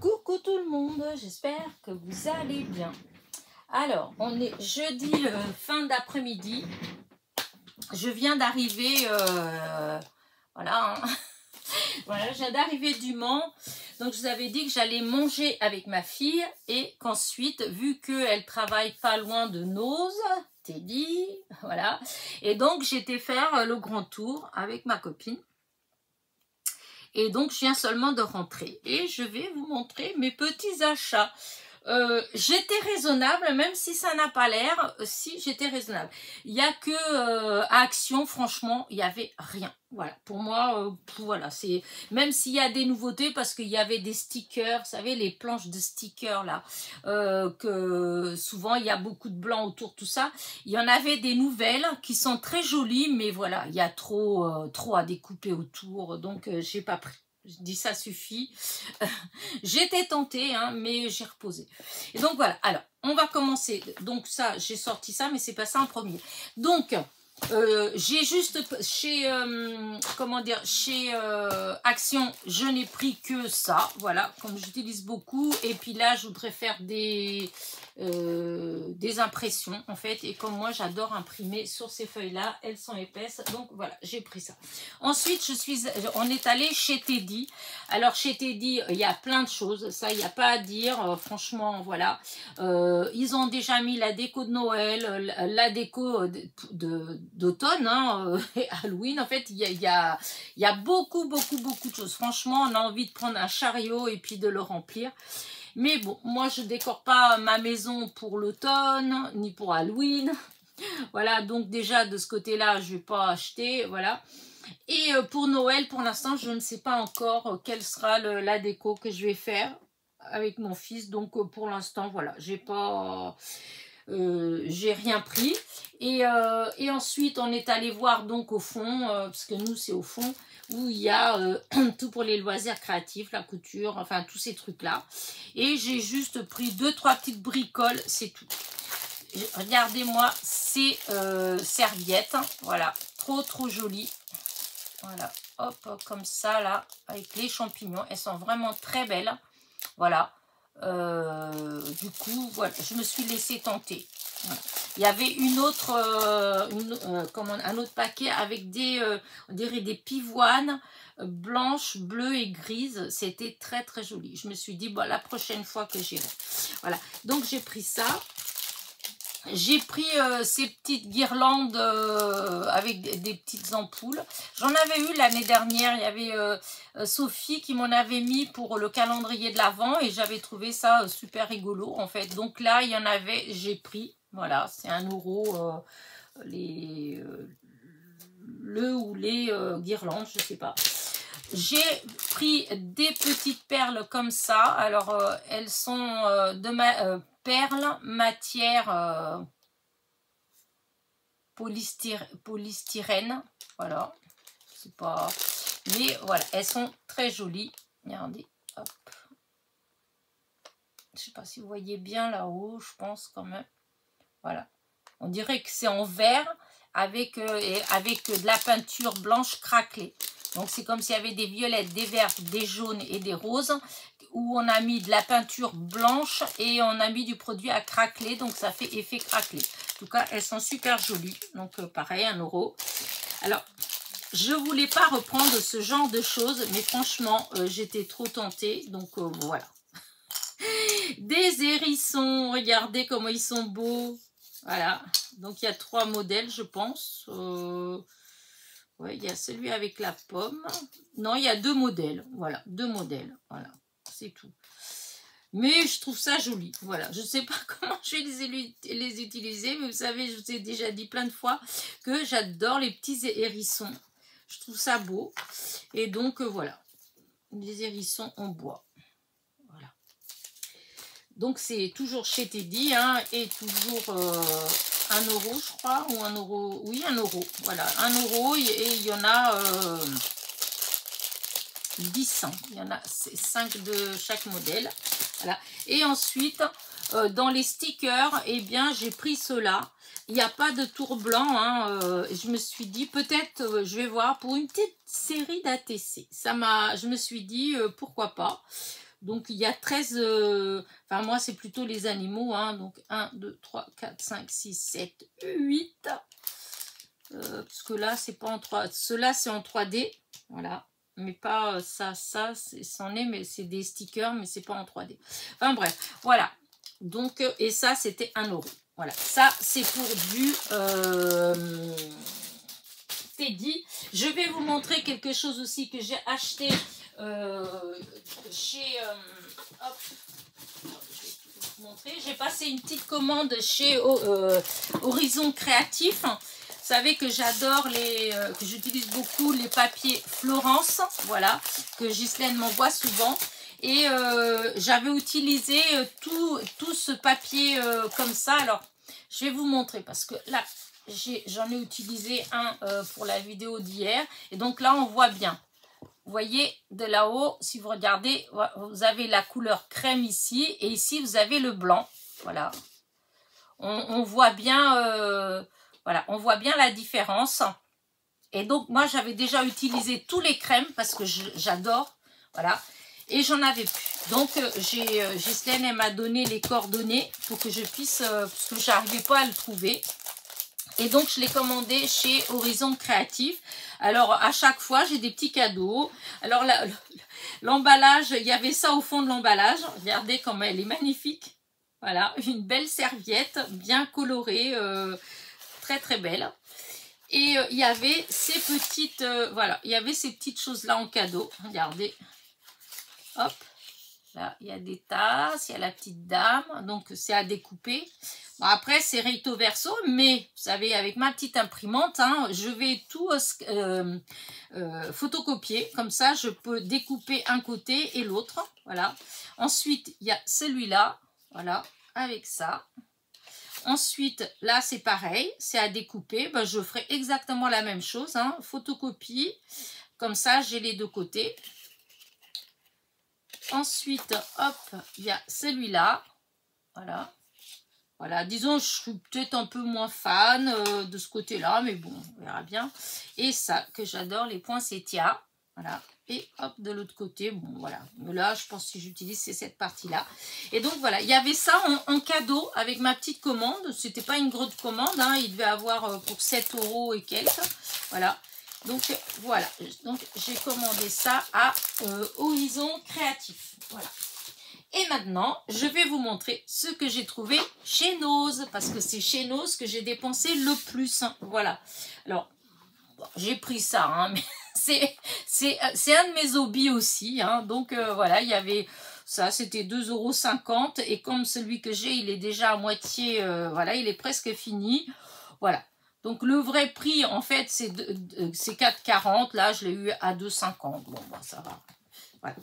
Coucou tout le monde, j'espère que vous allez bien. Alors, on est jeudi fin d'après-midi. Je viens d'arriver, voilà, hein. Voilà, je viens d'arriver du Mans. Donc, je vous avais dit que j'allais manger avec ma fille et qu'ensuite, vu qu'elle travaille pas loin de Noz, Teddy, voilà. Et donc, j'étais faire le grand tour avec ma copine. Et donc, je viens seulement de rentrer. Et je vais vous montrer mes petits achats. J'étais raisonnable, même si ça n'a pas l'air. Si, j'étais raisonnable. Il n'y a que à Action, franchement, il n'y avait rien. Voilà, pour moi, voilà, c'est même s'il y a des nouveautés, parce qu'il y avait des stickers, vous savez, les planches de stickers là, que souvent il y a beaucoup de blanc autour, tout ça. Il y en avait des nouvelles qui sont très jolies, mais voilà, il y a trop à découper autour, donc j'ai pas pris. Je dis ça suffit. J'étais tentée, hein, mais j'ai reposé. Et donc voilà, alors on va commencer. Donc ça, j'ai sorti ça, mais c'est pas ça en premier. Donc j'ai juste chez comment dire, chez Action, je n'ai pris que ça, voilà, comme j'utilise beaucoup. Et puis là, je voudrais faire des impressions en fait, et comme moi j'adore imprimer sur ces feuilles là, elles sont épaisses, donc voilà, j'ai pris ça. Ensuite on est allé chez Teddy. Alors chez Teddy, il y a plein de choses, ça il n'y a pas à dire, franchement voilà. Ils ont déjà mis la déco de Noël, la déco d'automne, hein, Halloween. En fait il y a beaucoup de choses. Franchement, on a envie de prendre un chariot et puis de le remplir. Mais bon, moi je décore pas ma maison pour l'automne ni pour Halloween. Voilà, donc déjà de ce côté-là, je vais pas acheter, voilà. Et pour Noël, pour l'instant, je ne sais pas encore quelle sera la déco que je vais faire avec mon fils. Donc pour l'instant, voilà, j'ai rien pris. Et ensuite, on est allé voir donc au fond, parce que nous c'est au fond, où il y a tout pour les loisirs créatifs, la couture, enfin tous ces trucs là. Et j'ai juste pris 2-3 petites bricoles, c'est tout. Regardez-moi ces serviettes, voilà, trop jolies. Voilà, hop, comme ça là, avec les champignons, elles sont vraiment très belles. Voilà, du coup, voilà, je me suis laissée tenter. Voilà. Il y avait un autre paquet avec on dirait des pivoines blanches, bleues et grises. C'était très joli. Je me suis dit, bon, la prochaine fois que j'irai. Voilà, donc j'ai pris ça. J'ai pris ces petites guirlandes avec des petites ampoules. J'en avais eu l'année dernière. Il y avait Sophie qui m'en avait mis pour le calendrier de l'Avent et j'avais trouvé ça super rigolo en fait. Donc là, il y en avait, j'ai pris. Voilà, c'est 1 €. Le ou les guirlandes, je sais pas. J'ai pris des petites perles comme ça. Alors, elles sont de ma perles matière polystyrène. Voilà, c'est pas... Mais voilà, elles sont très jolies. Regardez, hop. Je sais pas si vous voyez bien là-haut, je pense quand même. Voilà, on dirait que c'est en vert avec de la peinture blanche craquelée. Donc c'est comme s'il y avait des violettes, des vertes, des jaunes et des roses, où on a mis de la peinture blanche et on a mis du produit à craqueler, donc ça fait effet craquelé. En tout cas, elles sont super jolies, donc pareil, 1 €. Alors, je voulais pas reprendre ce genre de choses, mais franchement, j'étais trop tentée, donc voilà. Des hérissons, regardez comment ils sont beaux. Voilà, donc il y a 3 modèles, je pense. Ouais, il y a celui avec la pomme. Non, il y a 2 modèles. Voilà, 2 modèles. Voilà, c'est tout. Mais je trouve ça joli. Voilà, je ne sais pas comment je vais les utiliser, mais vous savez, je vous ai déjà dit plein de fois que j'adore les petits hérissons. Je trouve ça beau. Et donc, voilà, les hérissons en bois. Voilà. Donc, c'est toujours chez Teddy, hein, et toujours 1 €, je crois, ou 1 €, oui, 1 €, voilà, 1 € et il y en a 10, il y en a 5 de chaque modèle, voilà. Et ensuite, dans les stickers, eh bien, j'ai pris ceux-là. Il n'y a pas de tour blanc, hein, je me suis dit, peut-être, je vais voir pour une petite série d'ATC. Je me suis dit, pourquoi pas. Donc, il y a 13... enfin, moi, c'est plutôt les animaux. Hein, donc, 1, 2, 3, 4, 5, 6, 7, 8. Parce que là, c'est pas en 3... Ceux-là, c'est en 3D. Voilà. Mais pas ça, c'en est, mais c'est des stickers, mais c'est pas en 3D. Enfin, bref. Voilà. Donc, et ça, c'était 1 €. Voilà. Ça, c'est pour du... Teddy. Je vais vous montrer quelque chose aussi que j'ai acheté chez... hop, je vais vous montrer. J'ai passé une petite commande chez Horizon Créatif. Vous savez que j'adore que j'utilise beaucoup les papiers Florence, voilà, que Ghislaine m'envoie souvent. Et j'avais utilisé tout ce papier comme ça. Alors, je vais vous montrer parce que là, j'en ai utilisé un pour la vidéo d'hier. Et donc là, on voit bien. Vous voyez, de là-haut, si vous regardez, vous avez la couleur crème ici. Et ici, vous avez le blanc. Voilà. On voit bien... voilà, on voit bien la différence. Et donc, moi, j'avais déjà utilisé tous les crèmes parce que j'adore. Voilà. Et j'en avais plus. Donc, Ghislaine, elle m'a donné les coordonnées pour que je puisse... parce que je n'arrivais pas à le trouver. Et donc, je l'ai commandé chez Horizon Créatif. Alors, à chaque fois, j'ai des petits cadeaux. Alors, l'emballage, il y avait ça au fond de l'emballage. Regardez comme elle est magnifique. Voilà, une belle serviette, bien colorée, très très belle. Et il y avait ces petites, voilà, il y avait ces petites choses-là en cadeau. Regardez, hop, là, il y a des tasses, il y a la petite dame, donc c'est à découper. Bon, après, c'est recto verso, mais vous savez, avec ma petite imprimante, hein, je vais tout photocopier. Comme ça, je peux découper un côté et l'autre. Voilà. Ensuite, il y a celui-là. Voilà, avec ça. Ensuite, là, c'est pareil. C'est à découper. Ben, je ferai exactement la même chose. Hein, photocopie. Comme ça, j'ai les deux côtés. Ensuite, hop, il y a celui-là. Voilà. Voilà, disons, je suis peut-être un peu moins fan de ce côté-là, mais bon, on verra bien. Et ça, que j'adore, les poinsettias. Voilà. Et hop, de l'autre côté, bon, voilà. Mais là, je pense que j'utilise, c'est cette partie-là. Et donc, voilà, il y avait ça en cadeau avec ma petite commande. C'était pas une grosse commande, hein. Il devait avoir pour 7 € et quelques. Voilà. Donc, voilà. Donc, j'ai commandé ça à Horizon Créatif. Voilà. Et maintenant, je vais vous montrer ce que j'ai trouvé chez Nose. Parce que c'est chez Nose que j'ai dépensé le plus. Hein. Voilà. Alors, bon, j'ai pris ça, hein, mais c'est un de mes hobbies aussi. Hein. Donc, voilà, il y avait... Ça, c'était 2,50 € et comme celui que j'ai, il est déjà à moitié, voilà, il est presque fini. Voilà. Donc, le vrai prix, en fait, c'est 4,40 €. Là, je l'ai eu à 2,50 €. Bon, bah, ça va. Voilà.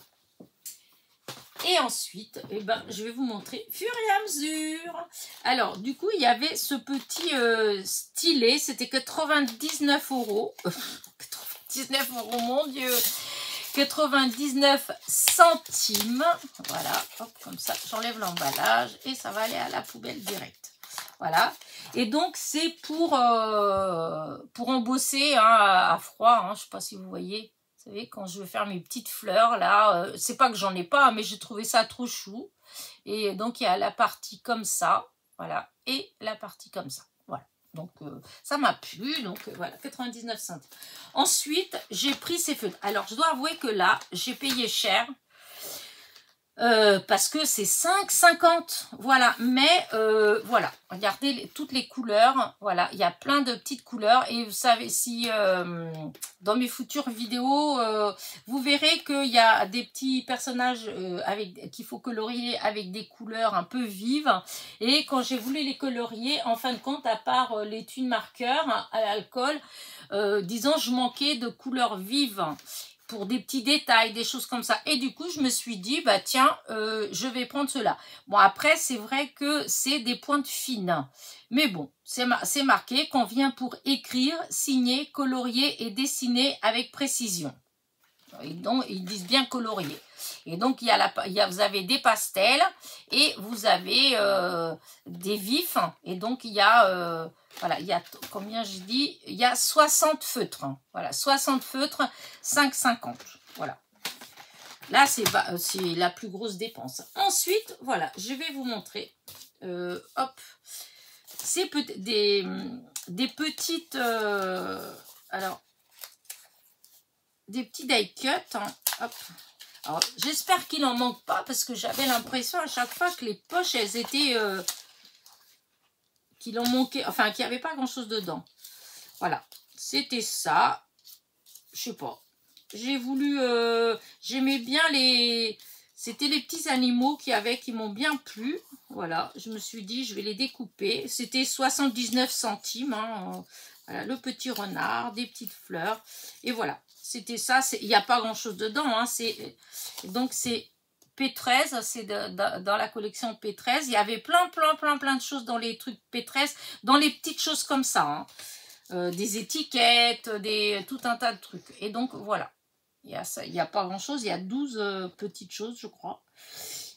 Et ensuite, eh ben, je vais vous montrer fur et à mesure. Alors, du coup, il y avait ce petit stylet. C'était 99 €. 99 €, mon Dieu. 99 centimes. Voilà, hop, comme ça, j'enlève l'emballage et ça va aller à la poubelle direct. Voilà. Et donc, c'est pour embosser hein, à froid. Hein, je ne sais pas si vous voyez. Vous savez, quand je veux faire mes petites fleurs, là, c'est pas que j'en ai pas, mais j'ai trouvé ça trop chou. Et donc, il y a la partie comme ça, voilà, et la partie comme ça. Voilà. Donc, ça m'a plu. Donc, voilà, 99 centimes. Ensuite, j'ai pris ces feutres. Alors, je dois avouer que là, j'ai payé cher. Parce que c'est 5,50 €. Voilà, mais voilà, regardez toutes les couleurs. Voilà, il y a plein de petites couleurs. Et vous savez, si dans mes futures vidéos, vous verrez qu'il y a des petits personnages qu'il faut colorier avec des couleurs un peu vives. Et quand j'ai voulu les colorier, en fin de compte, à part les tunes marqueurs à l'alcool, disons, je manquais de couleurs vives. Pour des petits détails, des choses comme ça. Et du coup, je me suis dit, bah tiens, je vais prendre cela. Bon, après, c'est vrai que c'est des pointes fines. Mais bon, c'est marqué qu'on vient pour écrire, signer, colorier et dessiner avec précision. Et donc, ils disent bien colorier. Et donc, vous avez des pastels et vous avez des vifs. Et donc, il y a... voilà, il y a, combien je dis? Il y a 60 feutres. Voilà, 60 feutres, 5,50 €. Voilà. Là, c'est la plus grosse dépense. Ensuite, voilà, je vais vous montrer. Hop. C'est des petites... alors, des petits die cut. Hein, hop. Alors, j'espère qu'il n'en manque pas parce que j'avais l'impression à chaque fois que les poches, elles étaient... qu'il en manquait... Enfin, qu'il n'y avait pas grand-chose dedans. Voilà. C'était ça. Je sais pas. J'ai voulu... J'aimais bien les... C'était les petits animaux qu'il y avait qui m'ont bien plu. Voilà. Je me suis dit, je vais les découper. C'était 79 centimes. Hein. Voilà, le petit renard, des petites fleurs. Et voilà. C'était ça. Il n'y a pas grand-chose dedans. Hein. Donc, c'est P13. C'est dans la collection P13. Il y avait plein de choses dans les trucs P13. Dans les petites choses comme ça. Hein. Des étiquettes, tout un tas de trucs. Et donc, voilà. Il n'y a pas grand-chose. Il y a 12 petites choses, je crois.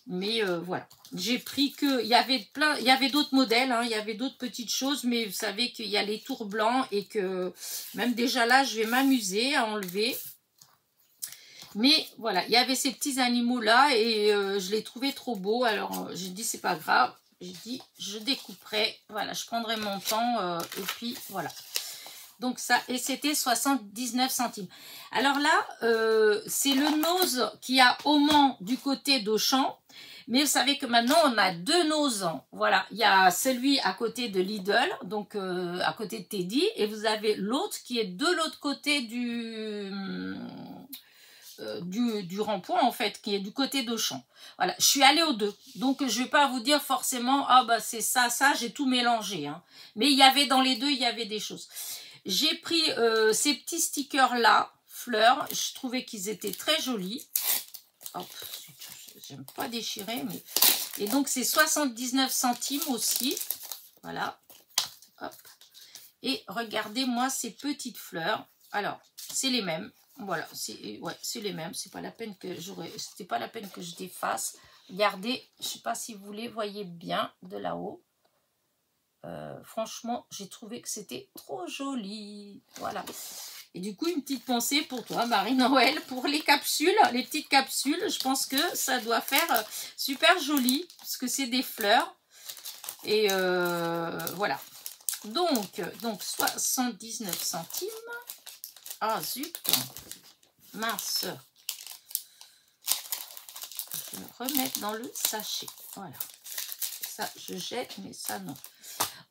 Mais voilà. J'ai pris que... Il y avait d'autres modèles. Hein, il y avait d'autres petites choses. Mais vous savez qu'il y a les tours blancs. Et que même déjà là, je vais m'amuser à enlever. Mais voilà. Il y avait ces petits animaux-là. Et je les trouvais trop beaux. Alors, j'ai dit, c'est pas grave. J'ai dit, je découperai. Voilà, je prendrai mon temps. Et puis, voilà. Donc ça, et c'était 79 centimes. Alors là, c'est le nose qui a au Mans du côté d'Auchan. Mais vous savez que maintenant, on a deux noses. Voilà, il y a celui à côté de Lidl, donc à côté de Teddy. Et vous avez l'autre qui est de l'autre côté du rond-point, en fait, qui est du côté d'Auchan. Voilà, je suis allée aux deux. Donc, je ne vais pas vous dire forcément, ah bah c'est ça, j'ai tout mélangé. Hein. Mais il y avait dans les deux, il y avait des choses. J'ai pris ces petits stickers-là, fleurs. Je trouvais qu'ils étaient très jolis. Hop, j'aime pas déchirer. Mais... Et donc, c'est 79 centimes aussi. Voilà. Hop. Et regardez-moi ces petites fleurs. Alors, c'est les mêmes. Voilà, c'est les mêmes. C'est pas la peine que c'était pas la peine que je défasse. Regardez, je sais pas si vous les voyez bien de là-haut. Franchement, j'ai trouvé que c'était trop joli. Voilà. Et du coup, une petite pensée pour toi, Marie-Noël, pour les capsules, les petites capsules. Je pense que ça doit faire super joli, parce que c'est des fleurs. Et voilà. Donc 79 centimes. Ah, zut. Mince. Je vais le remettre dans le sachet. Voilà. Ça, je jette, mais ça, non.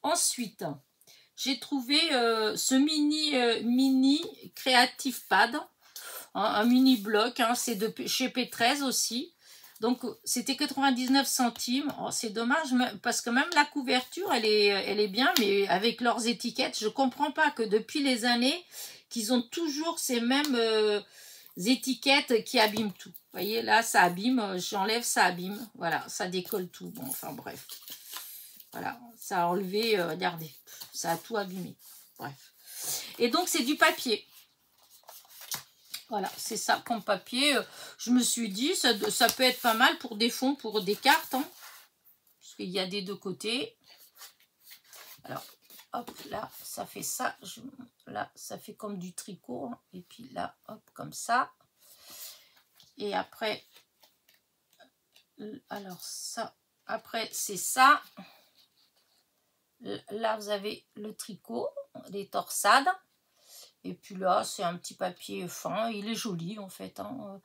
Ensuite, j'ai trouvé ce mini Creative Pad, hein, un mini bloc, hein, c'est de chez P13 aussi. Donc, c'était 99 centimes. Oh, c'est dommage, parce que même la couverture, elle est bien, mais avec leurs étiquettes, je ne comprends pas que depuis les années, qu'ils ont toujours ces mêmes étiquettes qui abîment tout. Vous voyez, là, ça abîme, j'enlève, ça abîme. Voilà, ça décolle tout. Bon, enfin, bref. Voilà, ça a enlevé, regardez, ça a tout abîmé. Bref. Et donc, c'est du papier. Voilà, c'est ça comme papier. Je me suis dit, ça peut être pas mal pour des fonds, pour des cartes. Hein, parce qu'il y a des deux côtés. Alors, hop, là, ça fait ça. Là, ça fait comme du tricot. Hein, et puis là, hop, comme ça. Et après, alors ça, après, c'est ça. Là, vous avez le tricot, les torsades. Et puis là, c'est un petit papier fin. Il est joli, en fait. Hein.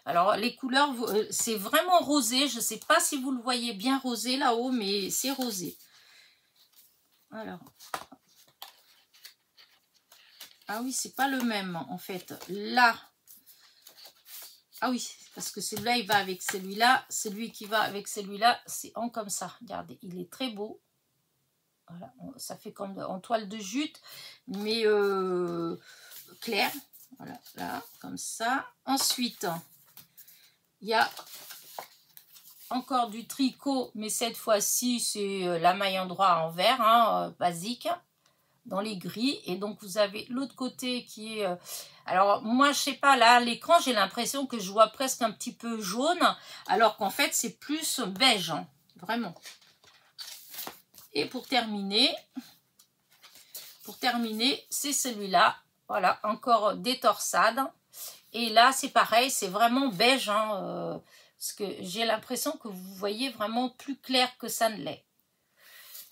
Alors, les couleurs, c'est vraiment rosé. Je ne sais pas si vous le voyez bien rosé là-haut, mais c'est rosé. Alors. Ah oui, c'est pas le même, en fait. Là. Ah oui, parce que celui-là, il va avec celui-là. Celui qui va avec celui-là, c'est en comme ça. Regardez, il est très beau. Voilà, ça fait comme en toile de jute, mais clair. Voilà, là, comme ça. Ensuite, il y a encore du tricot, mais cette fois-ci, c'est la maille endroit en vert, hein, basique, dans les gris. Et donc, vous avez l'autre côté qui est... alors, moi, je sais pas, là, à l'écran, j'ai l'impression que je vois presque un petit peu jaune, alors qu'en fait, c'est plus beige, hein, vraiment. Et pour terminer, c'est celui-là. Voilà, encore des torsades. Et là, c'est pareil, c'est vraiment beige, hein, parce que j'ai l'impression que vous voyez vraiment plus clair que ça ne l'est.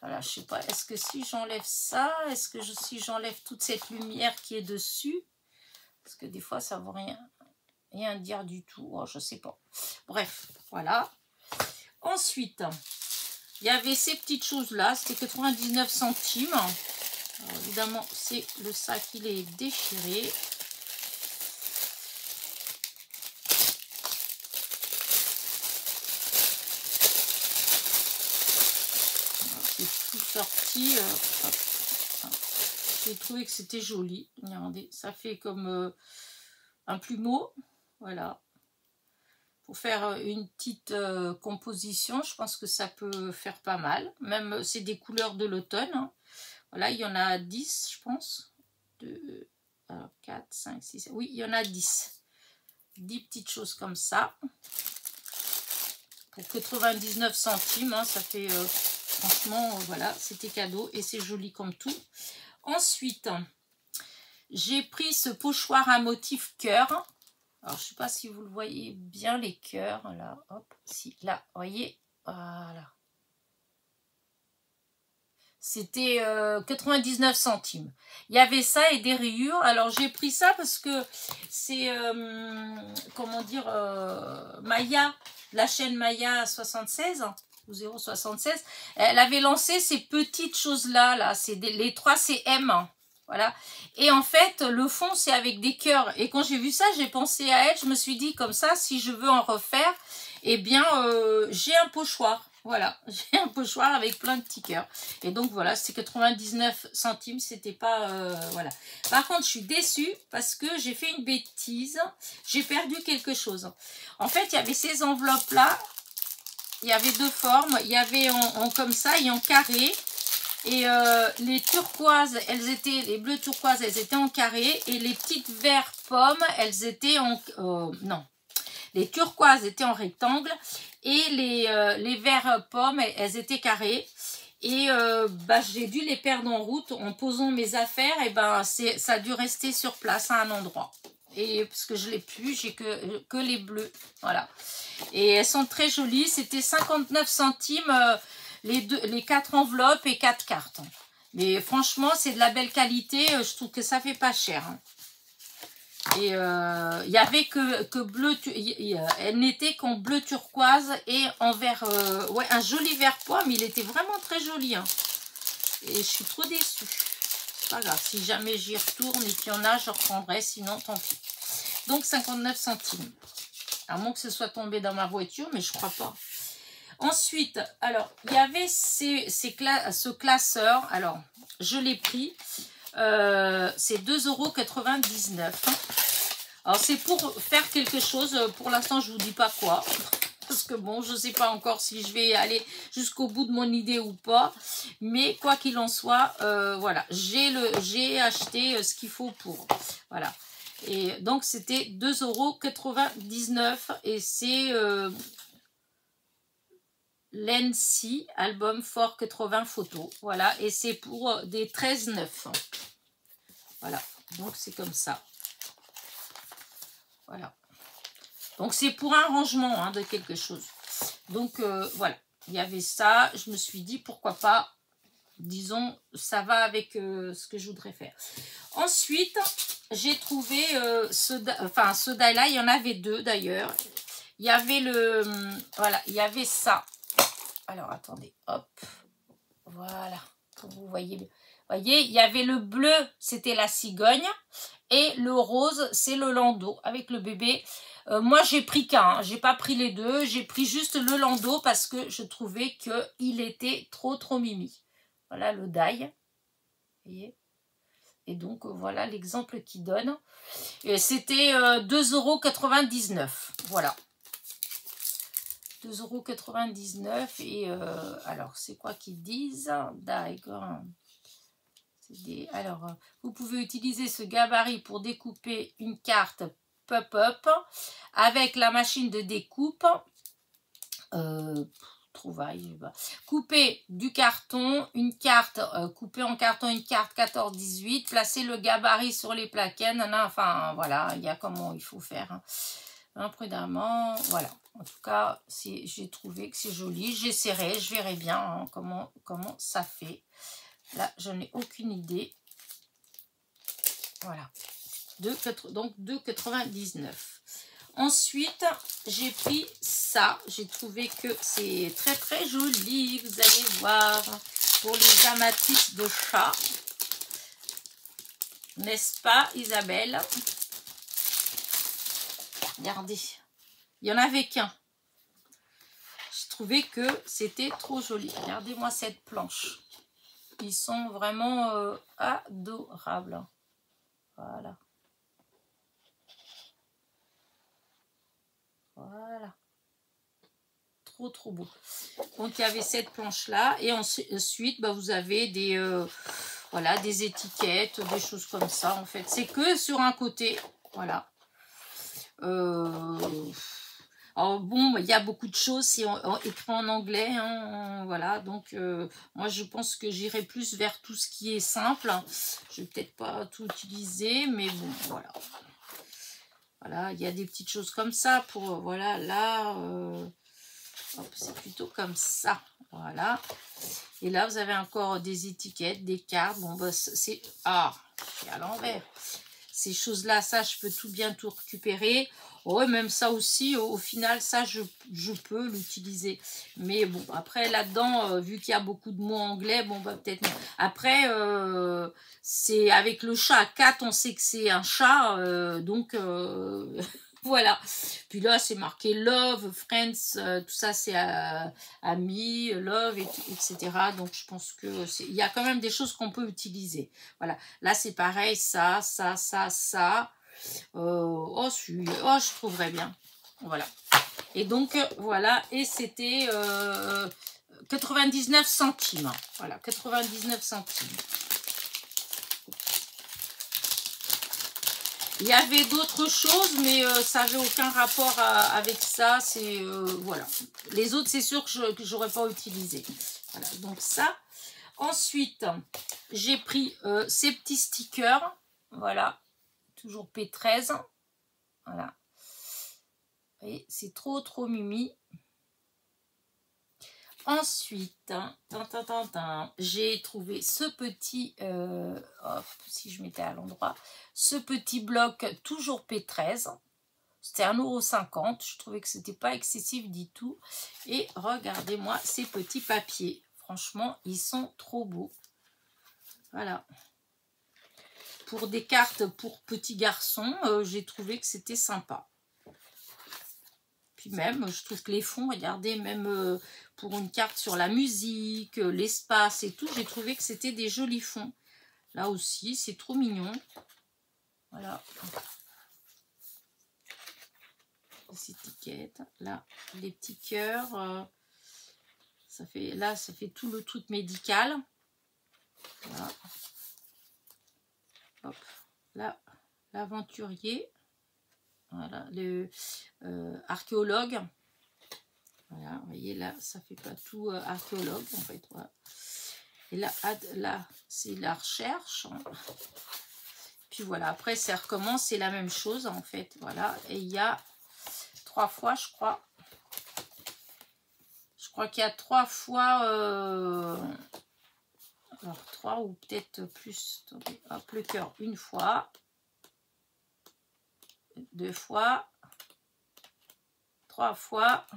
Voilà, je sais pas, est-ce que si j'enlève ça, est-ce que si j'enlève toute cette lumière qui est dessus, parce que des fois, ça ne veut rien dire du tout, oh, je sais pas. Bref, voilà. Ensuite, il y avait ces petites choses-là, c'était 99 centimes. Alors, évidemment, c'est le sac, il est déchiré. C'est tout sorti. J'ai trouvé que c'était joli. Regardez, ça fait comme un plumeau. Voilà. Pour faire une petite composition, je pense que ça peut faire pas mal. Même, c'est des couleurs de l'automne. Hein. Voilà, il y en a 10, je pense. 2, 4, 5, 6. Oui, il y en a 10. 10 petites choses comme ça. Pour 99 centimes, hein, ça fait... franchement, voilà, c'était cadeau. Et c'est joli comme tout. Ensuite, j'ai pris ce pochoir à motif cœur. Alors, je ne sais pas si vous le voyez bien, les cœurs. Là, hop, si, là, vous voyez, voilà. C'était 99 centimes. Il y avait ça et des rayures. Alors, j'ai pris ça parce que c'est, comment dire, Maya, la chaîne Maya 76, ou 076. Elle avait lancé ces petites choses-là. Là, c'est les 3 CM. Voilà. Et en fait, le fond, c'est avec des cœurs. Et quand j'ai vu ça, j'ai pensé à elle. Je me suis dit, comme ça, si je veux en refaire, eh bien, j'ai un pochoir. Voilà, j'ai un pochoir avec plein de petits cœurs. Et donc, voilà, c'est 99 centimes. C'était pas... voilà. Par contre, je suis déçue parce que j'ai fait une bêtise. J'ai perdu quelque chose. En fait, il y avait ces enveloppes-là. Il y avait 2 formes. Il y avait en comme ça et en carré. Et les turquoises, les bleus turquoises, elles étaient en carré. Et les petites verts pommes, elles étaient en... non. Les turquoises étaient en rectangle. Et les verts pommes, elles étaient carrées. Et j'ai dû les perdre en route en posant mes affaires. Et ça a dû rester sur place à un endroit. Et parce que je ne l'ai plus, j'ai que les bleus. Voilà. Et elles sont très jolies. C'était 59 centimes... les 4 enveloppes et 4 cartes. Mais franchement, c'est de la belle qualité. Je trouve que ça fait pas cher. Et il y avait que bleu. Elle n'était qu'en bleu turquoise et en vert. Ouais, un joli vert pomme. Il était vraiment très joli. Hein. Et je suis trop déçue. C'est pas grave. Si jamais j'y retourne et qu'il y en a, je reprendrai. Sinon, tant pis. Donc, 59 centimes. À moins que ce soit tombé dans ma voiture, mais je crois pas. Ensuite, alors, il y avait ce classeur. Alors, je l'ai pris. C'est 2,99 €. Alors, c'est pour faire quelque chose. Pour l'instant, je ne vous dis pas quoi. Parce que bon, je ne sais pas encore si je vais aller jusqu'au bout de mon idée ou pas. Mais quoi qu'il en soit, voilà. J'ai acheté ce qu'il faut pour. Voilà. Et donc, c'était 2,99 €. Et c'est... Lency, album fort 80 photos. Voilà, et c'est pour des 13,9 €. Voilà, donc c'est comme ça. Voilà. Donc c'est pour un rangement hein, de quelque chose. Donc voilà, il y avait ça. Je me suis dit pourquoi pas, disons, ça va avec ce que je voudrais faire. Ensuite, j'ai trouvé ce die-là, il y en avait 2 d'ailleurs. Il y avait voilà, il y avait ça. Alors, attendez, hop, voilà, comme vous voyez, il y avait le bleu, c'était la cigogne, et le rose, c'est le landau, avec le bébé. Moi, j'ai pris qu'un, hein, j'ai pas pris les 2, j'ai pris juste le landau, parce que je trouvais qu'il était trop mimi. Voilà le die, vous voyez. Et donc, voilà l'exemple qu'il donne. C'était 2,99 €, voilà. 2,99 € et alors c'est quoi qu'ils disent? D'accord. Alors vous pouvez utiliser ce gabarit pour découper une carte pop-up avec la machine de découpe. trouvailles. Bah. Couper du carton, une carte, couper en carton une carte 14-18, placer le gabarit sur les plaquettes, enfin voilà, il y a comment il faut faire. Hein. Imprudemment, voilà. En tout cas, j'ai trouvé que c'est joli. J'essaierai, je verrai bien hein, comment ça fait. Là, je n'ai aucune idée. Voilà. Donc 2,99. Ensuite, j'ai pris ça. J'ai trouvé que c'est très très joli. Vous allez voir. Pour les amatrices de chat. N'est-ce pas, Isabelle? Regardez. Il n'y en avait qu'un. Je trouvais que c'était trop joli. Regardez-moi cette planche. Ils sont vraiment adorables. Voilà. Voilà. Trop, trop beau. Donc, il y avait cette planche-là. Et ensuite, bah, vous avez des, voilà, des étiquettes, des choses comme ça, en fait. C'est que sur un côté. Voilà. Alors bon, il y a beaucoup de choses, c'est écrit en anglais, hein, voilà, donc moi je pense que j'irai plus vers tout ce qui est simple. Je vais peut-être pas tout utiliser, mais bon, voilà. Voilà, il y a des petites choses comme ça pour, voilà, là, c'est plutôt comme ça, voilà. Et là, vous avez encore des étiquettes, des cartes, bon, bah, c'est, ah, c'est à l'envers. Ces choses-là, ça, je peux tout récupérer. Oh, même ça aussi, au final, ça, je peux l'utiliser. Mais bon, après, là-dedans, vu qu'il y a beaucoup de mots anglais, bon, bah, peut-être non. Après, c'est avec le chat à 4, on sait que c'est un chat. Donc, voilà. Puis là, c'est marqué love, friends, tout ça, c'est amis, love, etc. Donc, je pense que il y a quand même des choses qu'on peut utiliser. Voilà. Là, c'est pareil, ça. Je trouverais bien. Voilà. Et donc, voilà. Et c'était 99 centimes. Voilà, 99 centimes. Il y avait d'autres choses, mais ça n'avait aucun rapport avec ça. C'est voilà. Les autres, c'est sûr que je n'aurais pas utilisé. Voilà, donc ça. Ensuite, j'ai pris ces petits stickers. Voilà. Toujours P13. Voilà. Et c'est trop, trop mimi. Ensuite, j'ai trouvé ce petit, si je mettais à l'endroit, ce petit bloc toujours P13. C'était 1,50 €. Je trouvais que c'était pas excessif du tout. Et regardez-moi ces petits papiers. Franchement, ils sont trop beaux. Voilà. Pour des cartes pour petits garçons, j'ai trouvé que c'était sympa. Puis même, je trouve que les fonds, regardez, même pour une carte sur la musique, l'espace et tout, j'ai trouvé que c'était des jolis fonds. Là aussi, c'est trop mignon. Voilà. Les étiquettes. Là, les petits cœurs. Ça fait tout le truc médical. Voilà. Hop. Là, l'aventurier. Voilà, le archéologue. Voilà, vous voyez là, ça fait pas tout archéologue en fait. Voilà. Et là c'est la recherche. Puis voilà, après ça recommence, c'est la même chose en fait. Voilà, et il y a 3 fois, je crois. Je crois qu'il y a 3 fois. Alors 3 ou peut-être plus. Attendez, hop, le cœur une fois. 2 fois, 3 fois,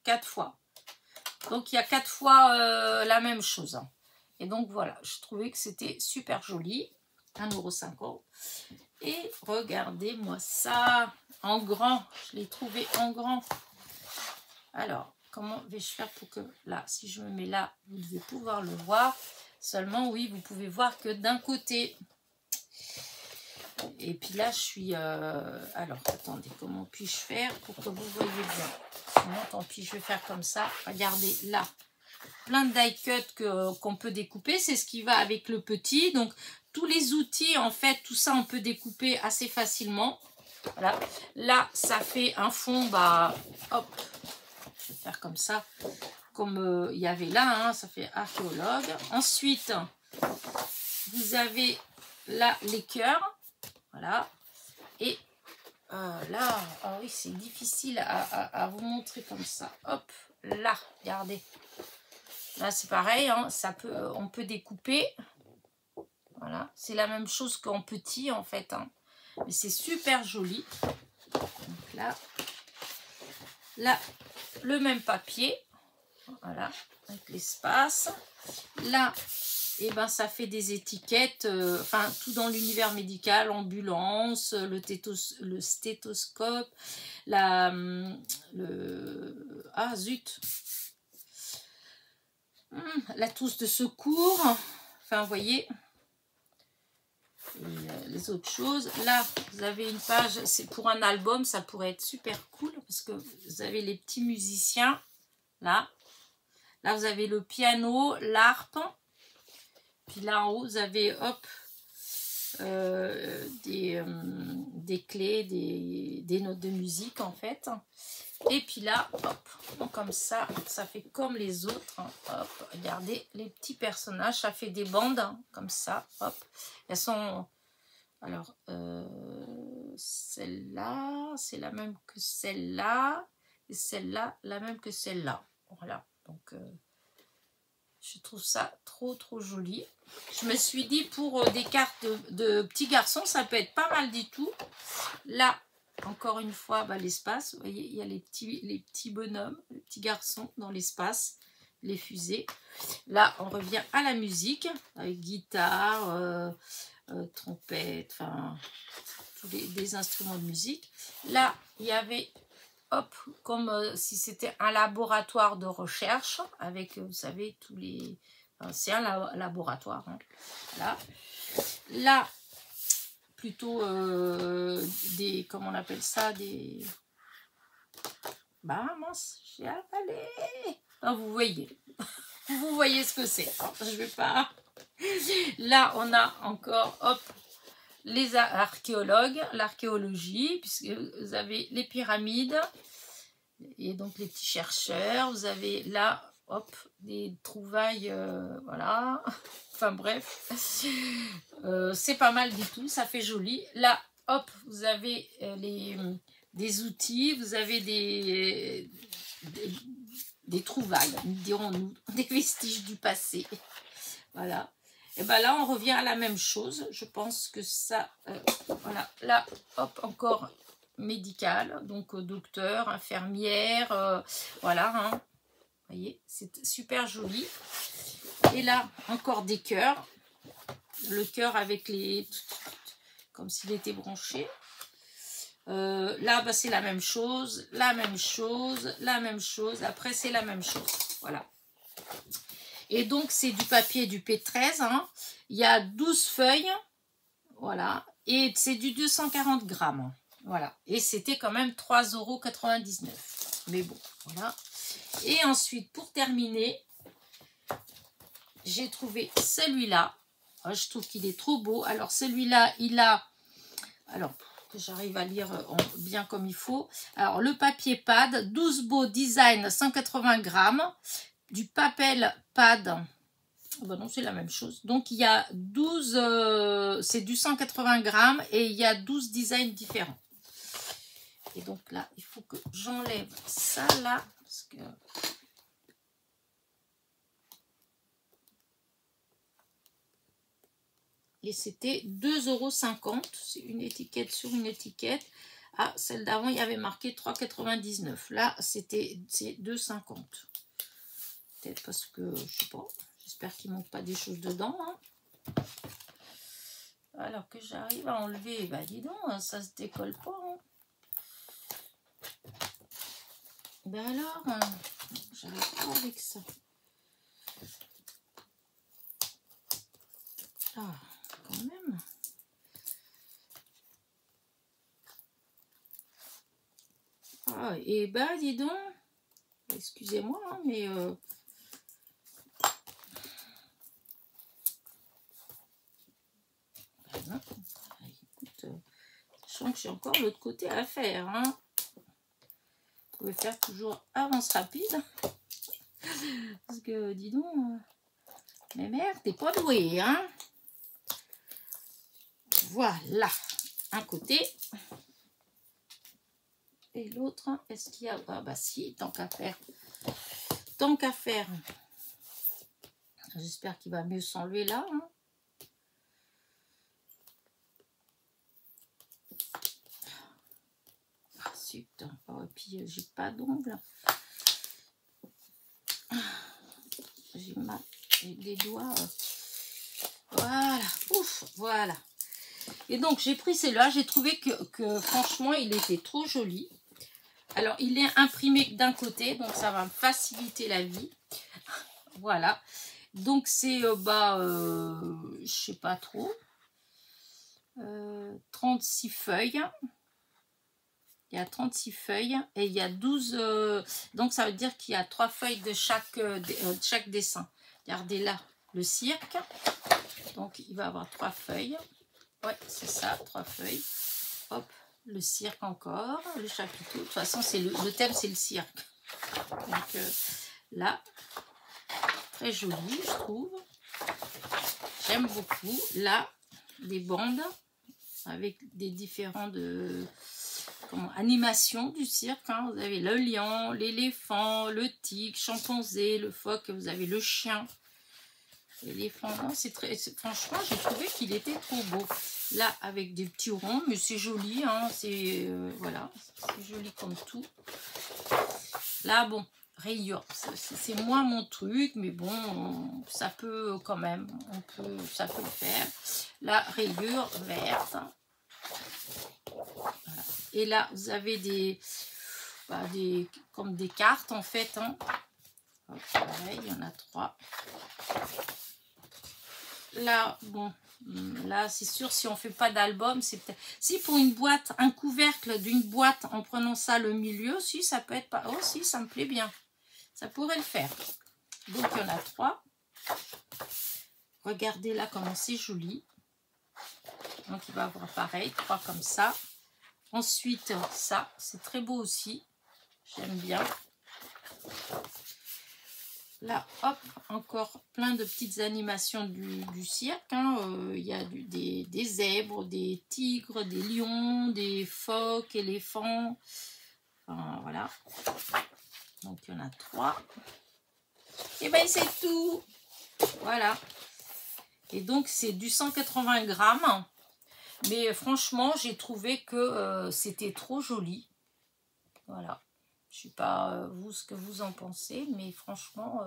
4 fois. Donc, il y a 4 fois la même chose. Et donc, voilà, je trouvais que c'était super joli. 1,50 €. Et regardez-moi ça en grand. Je l'ai trouvé en grand. Alors, comment vais-je faire pour que... Là, si je me mets là, vous devez pouvoir le voir. Seulement, oui, vous pouvez voir que d'un côté... Et puis là, je suis... Alors, attendez, comment puis-je faire pour que vous voyez bien? Sinon, tant pis, je vais faire comme ça. Regardez, là, plein de die cut qu'on peut découper. C'est ce qui va avec le petit. Donc, tous les outils, en fait, tout ça, on peut découper assez facilement. Voilà. Là, ça fait un fond, bah, hop. je vais faire comme ça, comme il y avait là, hein, ça fait archéologue. Ensuite, vous avez là les cœurs, voilà. Et là, ah oui, c'est difficile à vous montrer comme ça. Hop, là, regardez. Là, c'est pareil, hein, ça peut, on peut découper. Voilà, c'est la même chose qu'en petit, en fait. Hein. Mais c'est super joli. Donc là, le même papier. Voilà, avec l'espace. Là, et ben, ça fait des étiquettes, enfin, tout dans l'univers médical, ambulance, le stéthoscope, ah, zut, la trousse de secours, enfin, vous voyez, et, les autres choses. Là, vous avez une page, c'est pour un album, ça pourrait être super cool, parce que vous avez les petits musiciens, là. Là, vous avez le piano, l'harpe. Puis là en haut, vous avez hop, des clés, des notes de musique en fait. Et puis là, hop, donc comme ça fait comme les autres. Hein, hop, regardez les petits personnages, ça fait des bandes hein, comme ça. Hop, elles sont. Alors, celle-là, c'est la même que celle-là. Et celle-là, la même que celle-là. Voilà, donc. Je trouve ça trop joli. Je me suis dit pour des cartes de petits garçons, ça peut être pas mal du tout. Là, encore une fois, bah, l'espace. Vous voyez, il y a les petits bonhommes, les petits garçons dans l'espace, les fusées. Là, on revient à la musique, avec guitare, trompette, enfin, tous des instruments de musique. Là, il y avait... Hop, comme si c'était un laboratoire de recherche avec, vous savez, tous les... Enfin, c'est un laboratoire. Hein. Là, plutôt des... Comment on appelle ça? Des... Bah, mince, j'ai avalé. Ah, vous voyez. Vous voyez ce que c'est. Je vais pas... Là, on a encore, hop, les archéologues, l'archéologie, puisque vous avez les pyramides, et donc les petits chercheurs, vous avez là, hop, des trouvailles, voilà, enfin bref, c'est pas mal du tout, ça fait joli. Là, hop, vous avez des outils, vous avez des trouvailles, dirons-nous, des vestiges du passé, voilà. Et bien là, on revient à la même chose. Je pense que ça, voilà, là, hop, encore médical, donc docteur, infirmière, voilà, hein. Vous voyez, c'est super joli. Et là, encore des cœurs. Le cœur avec les... comme s'il était branché. Là, bah, c'est la même chose, la même chose, la même chose. Après, c'est la même chose. Voilà. Et donc, c'est du papier du P13. Hein. Il y a 12 feuilles. Voilà. Et c'est du 240 grammes. Voilà. Et c'était quand même 3,99 €. Mais bon, voilà. Et ensuite, pour terminer, j'ai trouvé celui-là. Je trouve qu'il est trop beau. Alors, celui-là, il a... Alors, que j'arrive à lire bien comme il faut. Alors, le papier pad, 12 beaux design, 180 grammes. Du papel pad, bon non, c'est la même chose. Donc, il y a 12, c'est du 180 grammes et il y a 12 designs différents. Et donc là, il faut que j'enlève ça là. Parce que... Et c'était 2,50 €. C'est une étiquette sur une étiquette. Ah, celle d'avant, il y avait marqué 3,99 €. Là, c'est 2,50 €. Peut-être parce que, je sais pas, j'espère qu'il ne manque pas des choses dedans. Hein. Alors que j'arrive à enlever, bah dis donc, ça se décolle pas. Hein. Ben alors, j'arrive pas avec ça. Ah, quand même. Ah, et bah dis donc, excusez-moi, hein, mais... Non. Écoute, je sens que j'ai encore l'autre côté à faire. Hein. Vous pouvez faire toujours avance rapide. Parce que, dis donc, mais merde, t'es pas doué, hein. Voilà, un côté. Et l'autre, est-ce qu'il y a... Ah bah si, tant qu'à faire. Tant qu'à faire. J'espère qu'il va mieux s'enlever là. Hein. Ah, super. Oh, et puis, j'ai pas d'ongles. J'ai des doigts. Voilà. Ouf, voilà. Et donc, j'ai pris celui-là. J'ai trouvé que franchement, il était trop joli. Alors, il est imprimé d'un côté, donc ça va me faciliter la vie. Voilà. Donc, c'est, je sais pas trop, 36 feuilles. Il y a 36 feuilles et il y a 12, donc ça veut dire qu'il y a 3 feuilles de chaque dessin. Regardez là, le cirque. Donc, il va avoir 3 feuilles. Ouais, c'est ça, 3 feuilles. Hop. Le cirque encore, le chapiteau. De toute façon, c'est le thème, c'est le cirque. Donc là, très joli, je trouve. J'aime beaucoup. Là, des bandes avec des différentes animations du cirque. Hein. Vous avez le lion, l'éléphant, le tigre, chimpanzé, le phoque. Vous avez le chien. L'éléphant, franchement, j'ai trouvé qu'il était trop beau. Là, avec des petits ronds, mais c'est joli, hein, c'est voilà, c'est joli comme tout. Là, bon, rayures, c'est moins mon truc, mais bon, ça peut quand même, ça peut le faire. La rayure verte. Voilà. Et là, vous avez comme des cartes en fait. Hein. Hop, pareil, il y en a 3. Là, bon, là, c'est sûr, si on fait pas d'album, c'est peut-être... Si pour une boîte, un couvercle d'une boîte, en prenant ça le milieu, si, ça peut être pas... Oh, si, ça me plaît bien. Ça pourrait le faire. Donc, il y en a 3. Regardez là comment c'est joli. Donc, il va avoir pareil, 3 comme ça. Ensuite, ça, c'est très beau aussi. J'aime bien. Là, hop, encore plein de petites animations du cirque. Hein. Y a des zèbres, des tigres, des lions, des phoques, éléphants. Enfin, voilà. Donc, il y en a 3. Et bien, c'est tout. Voilà. Et donc, c'est du 180 grammes. Mais franchement, j'ai trouvé que c'était trop joli. Voilà. Je ne sais pas vous ce que vous en pensez, mais franchement,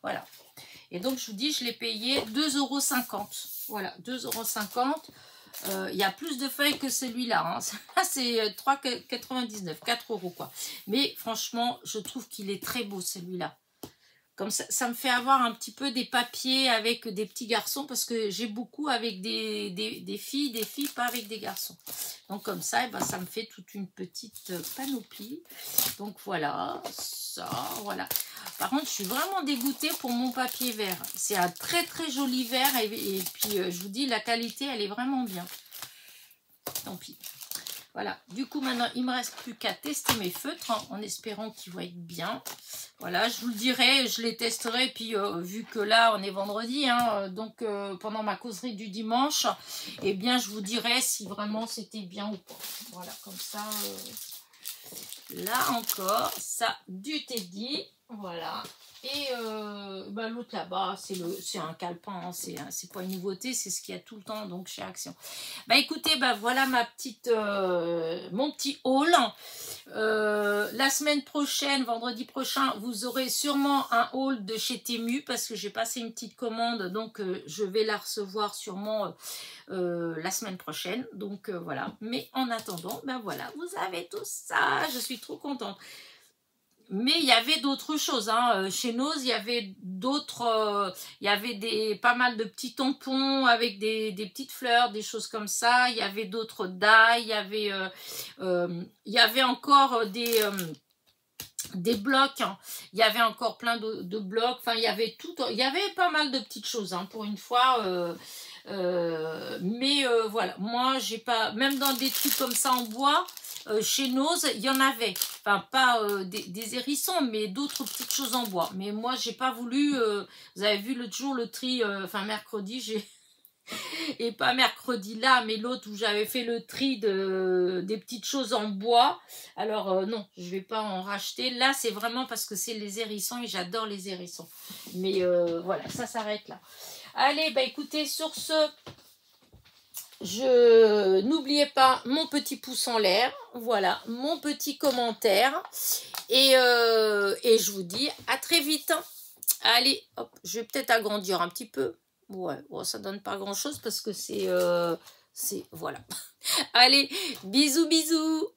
voilà. Et donc, je vous dis, je l'ai payé 2,50 €. Voilà, 2,50 €. Il y a plus de feuilles que celui-là. Hein. Là, c'est 3,99 €, 4 € quoi. Mais franchement, je trouve qu'il est très beau celui-là. Comme ça me fait avoir un petit peu des papiers avec des petits garçons parce que j'ai beaucoup avec des filles, pas avec des garçons. Donc comme ça, eh ben, ça me fait toute une petite panoplie. Donc voilà, ça, voilà. Par contre, je suis vraiment dégoûtée pour mon papier vert. C'est un très très joli vert et puis je vous dis, la qualité, elle est vraiment bien. Tant pis. Voilà, du coup maintenant il ne me reste plus qu'à tester mes feutres hein, en espérant qu'ils vont être bien. Voilà, je vous le dirai, je les testerai, puis vu que là on est vendredi, hein, donc pendant ma causerie du dimanche, eh bien je vous dirai si vraiment c'était bien ou pas. Voilà, comme ça, là encore, ça du Teddy, voilà. Et l'autre là-bas, c'est un calepin, hein, c'est pas une nouveauté, c'est ce qu'il y a tout le temps donc chez Action. Bah écoutez, voilà ma petite, mon petit haul. La semaine prochaine, vendredi prochain, vous aurez sûrement un haul de chez Temu parce que j'ai passé une petite commande, donc je vais la recevoir sûrement la semaine prochaine. Donc voilà. Mais en attendant, voilà, vous avez tout ça. Je suis trop contente. Mais il y avait d'autres choses. Hein. Chez Nose, il y avait d'autres. Il y avait pas mal de petits tampons avec des petites fleurs, des choses comme ça. Il y avait d'autres dailles. Il y avait encore des blocs, hein. Il y avait encore plein de blocs, enfin il y avait tout, il y avait pas mal de petites choses hein, pour une fois, mais voilà, moi j'ai pas, même dans des trucs comme ça en bois, chez Nose, il y en avait, enfin pas des hérissons, mais d'autres petites choses en bois, mais moi j'ai pas voulu, vous avez vu l'autre jour le tri, enfin mercredi, j'ai et pas mercredi là, mais l'autre où j'avais fait le tri des petites choses en bois. Alors non, je vais pas en racheter. Là, c'est vraiment parce que c'est les hérissons et j'adore les hérissons. Mais voilà, ça s'arrête là. Allez, bah écoutez, sur ce, n'oubliez pas mon petit pouce en l'air. Voilà, mon petit commentaire. Et je vous dis à très vite. Allez, hop, je vais peut-être agrandir un petit peu. Ouais, bon, ça donne pas grand chose parce que c'est voilà. Allez, bisous, bisous.